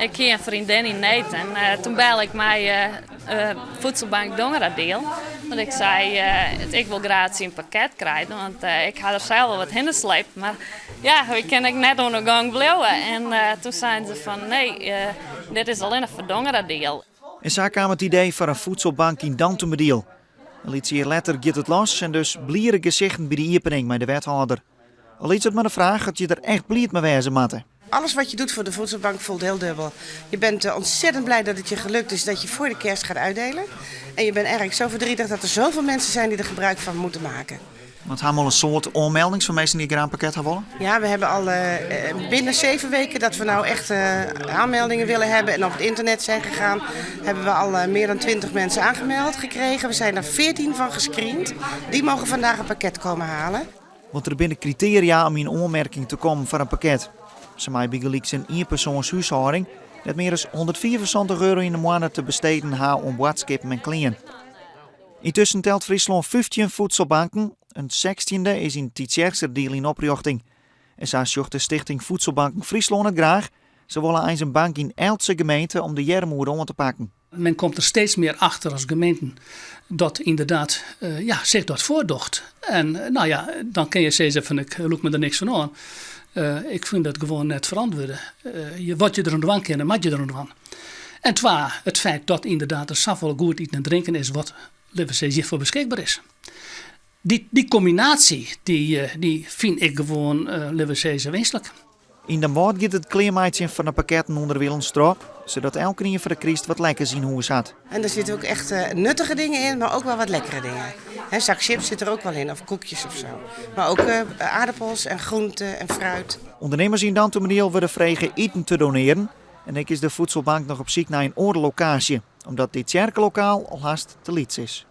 Ik heb een vriendin in Nederland en toen bel ik mij voedselbank Dongeradeel. Want ik zei, ik wil graag een pakket krijgen, want ik had er zelf wel wat hindersleep. Maar ja, we kan ik net aan de gang blijven. En toen zeiden ze van, nee, dit is alleen voor Dongeradeel. En zo kwam het idee voor een voedselbank in Dantumediel. Een jaar later gaat het los en dus bliere gezichten bij de opening met de wethouder. Al is het maar de vraag dat je er echt blij mee wezen moet. Alles wat je doet voor de voedselbank voelt heel dubbel. Je bent ontzettend blij dat het je gelukt is dat je voor de kerst gaat uitdelen. En je bent eigenlijk zo verdrietig dat er zoveel mensen zijn die er gebruik van moeten maken. Want hebben we al een soort aanmelding van mensen die een pakket hebben willen? Ja, we hebben al binnen 7 weken dat we nou echt aanmeldingen willen hebben en op het internet zijn gegaan, hebben we al meer dan 20 mensen aangemeld gekregen. We zijn er 14 van gescreend. Die mogen vandaag een pakket komen halen. Want er binnen criteria om in aanmerking te komen voor een pakket. Ze mij begelijkt een eenpersoonshuishouding dat meer dan €174 in de maand te besteden heeft om boodschappen en kleren. Intussen telt Friesland 15 voedselbanken. Een 16e is in Tietjerkser in oprichting. En zo zocht de stichting Voedselbanken Friesland het graag. Ze willen eens een bank in elke gemeente om de jarmoeder om te pakken. Men komt er steeds meer achter als gemeenten dat inderdaad zich dat voordocht. En dan kun je zeggen van ik loop me er niks van aan. Ik vind dat gewoon net verantwoorden. Wat je er aan doen kan, mag je er aan doen. En twa, het feit dat inderdaad er zoveel goed eten en drinken is wat hiervoor beschikbaar is. Die combinatie die vind ik gewoon wenselijk. In de maand gaat het kleermaatje van de pakketten onder Willemstrop, zodat elke keer voor de Christ wat lekker zien hoe het zat. En er zitten ook echt nuttige dingen in, maar ook wel wat lekkere dingen. Een zak chips zit er ook wel in, of koekjes of zo. Maar ook aardappels en groenten en fruit. Ondernemers in Dantumediel worden vregen eten te doneren. En ik is de voedselbank nog op zoek naar een andere locatie, omdat dit kerkenlokaal al haast te liets is.